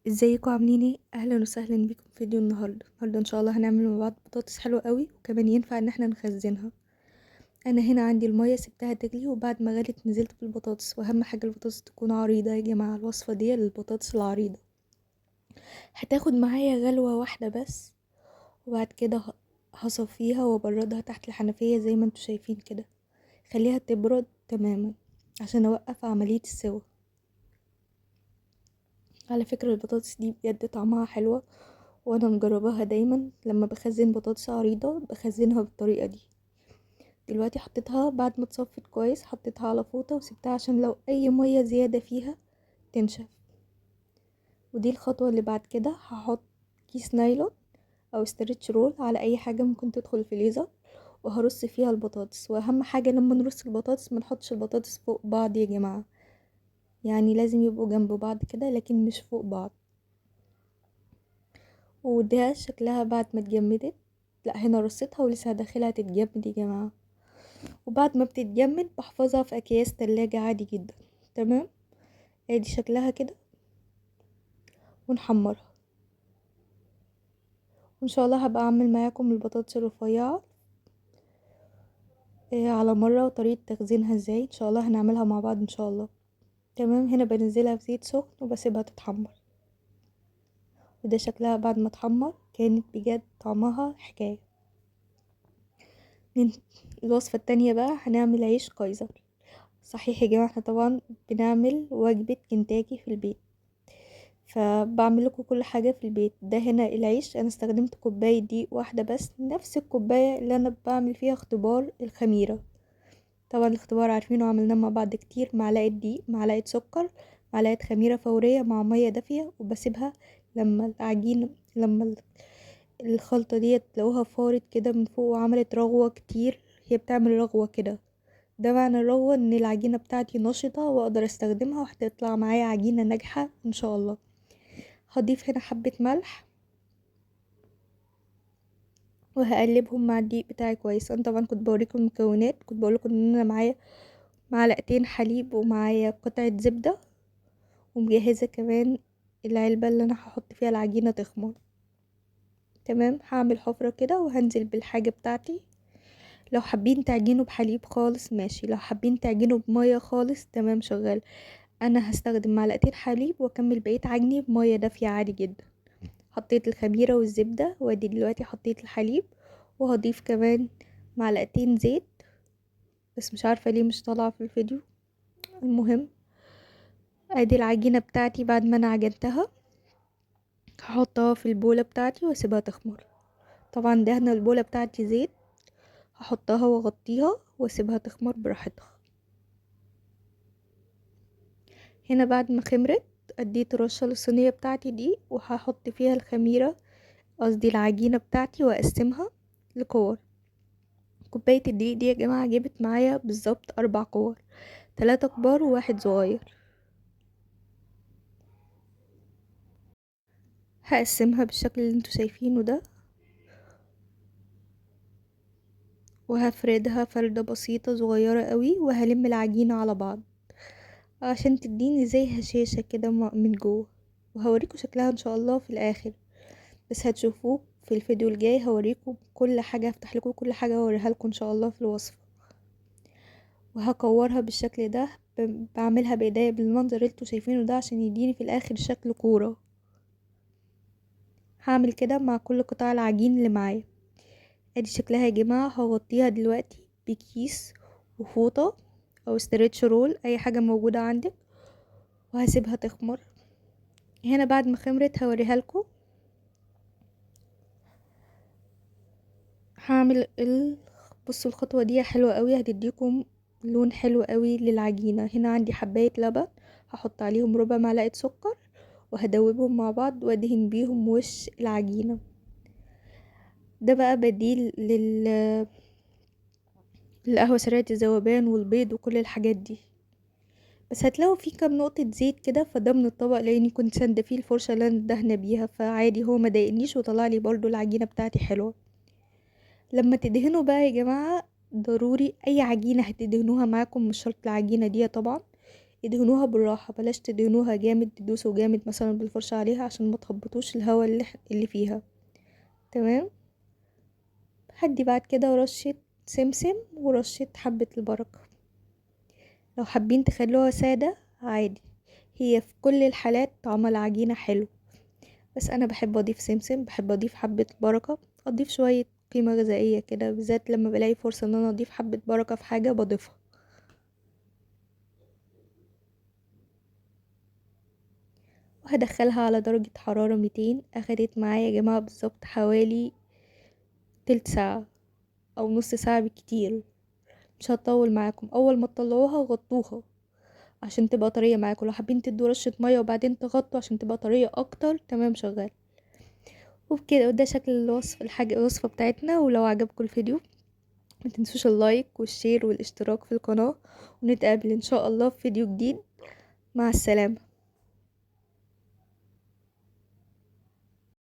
ازيكم عاملين ايه؟ اهلا وسهلا بكم في فيديو النهارده ان شاء الله هنعمل مع بعض بطاطس حلوه قوي، وكمان ينفع ان احنا نخزنها. انا هنا عندي الميه سبتها تغلي، وبعد ما غلت نزلت بالبطاطس، واهم حاجه البطاطس تكون عريضه يا جماعه. الوصفه دي للبطاطس العريضه. هتاخد معايا غلوه واحده بس، وبعد كده هصفيها وابردها تحت الحنفيه زي ما انتوا شايفين كده. خليها تبرد تماما عشان اوقف عمليه السوا. على فكره البطاطس دي بجد طعمها حلوه، وانا مجرباها دايما. لما بخزن بطاطس عريضة بخزنها بالطريقة دي. دلوقتي حطيتها بعد ما اتصفت كويس، حطيتها على فوطة وسبتها عشان لو اي مية زيادة فيها تنشف. ودي الخطوة اللي بعد كده. هحط كيس نايلون او استرتش رول على اي حاجة ممكن تدخل الفريزر، وهرص فيها البطاطس. واهم حاجة لما نرص البطاطس ما نحطش البطاطس فوق بعض يا جماعة، يعني لازم يبقوا جنب بعض كده لكن مش فوق بعض. وده شكلها بعد ما اتجمدت. لا، هنا رصيتها ولسه هدخلها تتجمد يا جماعة. وبعد ما بتتجمد بحفظها في اكياس تلاجة عادي جدا. تمام. ادي شكلها كده. ونحمرها. وان شاء الله هبقى اعمل معاكم البطاطس الرفيعة على مرة، وطريقة تخزينها ازاي ان شاء الله هنعملها مع بعض ان شاء الله. تمام. هنا بنزلها في زيت سخن وبسيبها تتحمر. وده شكلها بعد ما تحمر. كانت بجد طعمها حكاية. من الوصفة التانية بقى هنعمل عيش كايزر. صحيح يا جماعة، احنا طبعا بنعمل وجبة كنتاكي في البيت، فبعمل لكم كل حاجة في البيت. ده هنا العيش، انا استخدمت كوباية دقيق واحدة بس، نفس الكوباية اللي انا بعمل فيها اختبار الخميرة. طبعا الاختبار عارفينه، عملناه مع بعض كتير. معلقة دقيق، معلقة سكر، معلقة خميرة فورية مع مية دافية، وبسيبها لما العجينة، لما الخلطة دي تلاقوها فارت كده من فوق وعملت رغوة كتير. هي بتعمل رغوة كده. ده معنى الرغوة ان العجينة بتاعتي نشطة واقدر استخدمها، وهتطلع معايا عجينة ناجحة ان شاء الله. هضيف هنا حبة ملح، وهقلبهم مع الدقيق بتاعي كويس. انا طبعا كنت بوريكم المكونات، كنت بقولكم ان انا معايا معلقتين حليب ومعايا قطعة زبدة، ومجهزة كمان العلبة اللي انا هحط فيها العجينة تخمر. تمام. هعمل حفرة كده وهنزل بالحاجة بتاعتي. لو حابين تعجنوا بحليب خالص ماشي، لو حابين تعجنوا بمية خالص تمام شغال. انا هستخدم معلقتين حليب واكمل بقية عجني بمية دافية عادي جدا. حطيت الخميرة والزبدة، وادي دلوقتي حطيت الحليب، وهضيف كمان معلقتين زيت، بس مش عارفة ليه مش طالعة في الفيديو. المهم، ادي العجينة بتاعتي بعد ما انا عجنتها. هحطها في البولة بتاعتي واسيبها تخمر. طبعا دهنا البولة بتاعتي زيت. هحطها واغطيها واسيبها تخمر براحتها. هنا بعد ما خمرت اديت رشة للصينية بتاعتي دي، وهحط فيها الخميرة، قصدي العجينة بتاعتي، واقسمها لكور. كوباية الدقيق دي يا جماعة جابت معايا بالظبط 4 كور، 3 كبار وواحد صغير. هقسمها بالشكل اللي انتوا شايفينه ده، وهفردها فردة بسيطة صغيرة قوي، وهلم العجينة على بعض عشان تديني زي هشاشة كده من جوه. وهوريكم شكلها ان شاء الله في الاخر، بس هتشوفوه في الفيديو الجاي. هوريكم كل حاجة، هفتح لكم كل حاجة واوريها لكم ان شاء الله في الوصفة. وهكورها بالشكل ده. بعملها بايديا بالمنظر اللي انتوا شايفينه ده عشان يديني في الاخر شكل كورة. هعمل كده مع كل قطع العجين اللي معايا. ادي شكلها يا جماعة. هغطيها دلوقتي بكيس وفوطة او استرتش رول، اي حاجة موجودة عندك، وهسيبها تخمر. هنا بعد ما خمرت هوريها لكم. هعمل بصوا الخطوة دي حلوة قوي، هتديكم لون حلو قوي للعجينة. هنا عندي حباية لبن، هحط عليهم ربع معلقة سكر، وهدوبهم مع بعض وادهن بيهم وش العجينة. ده بقى بديل للقهوة سريعة الذوبان والبيض وكل الحاجات دي. بس هتلاقوا فيه كام نقطة زيت كده، فده من الطبق لاني كنت ساندة فيه الفرشة اللي انا دهنة بيها، فعادي هو ما ضايقنيش وطلع لي برضو العجينة بتاعتي حلوة. لما تدهنوا بقى يا جماعة، ضروري اي عجينة هتدهنوها معاكم، مش شرط العجينة دي طبعا، ادهنوها بالراحة، بلاش تدهنوها جامد، تدوسوا جامد مثلا بالفرشة عليها عشان ما تهبطوش الهواء اللي فيها. تمام. هدي بعد كده رشة سمسم ورشة حبة البركة. لو حابين تخلوها سادة عادي، هي في كل الحالات طعم العجينة حلو، بس انا بحب اضيف سمسم، بحب اضيف حبة بركة، اضيف شوية قيمة غذائية كده، بالذات لما بلاقي فرصة ان انا اضيف حبة بركة في حاجة بضيفها. وهدخلها على درجة حرارة 200. اخدت معايا يا جماعة بالظبط حوالي تلت ساعة او نص ساعة بالكتير، مش هتطول معاكم. اول ما تطلعوها غطوها عشان تبقى طرية معاكم، لو حابين تدوا رشة مية وبعدين تغطوا عشان تبقى طرية اكتر تمام شغال. وبكده وده شكل الوصفة بتاعتنا. ولو عجبكم الفيديو ما تنسوش اللايك والشير والاشتراك في القناة، ونتقابل ان شاء الله في فيديو جديد. مع السلامة.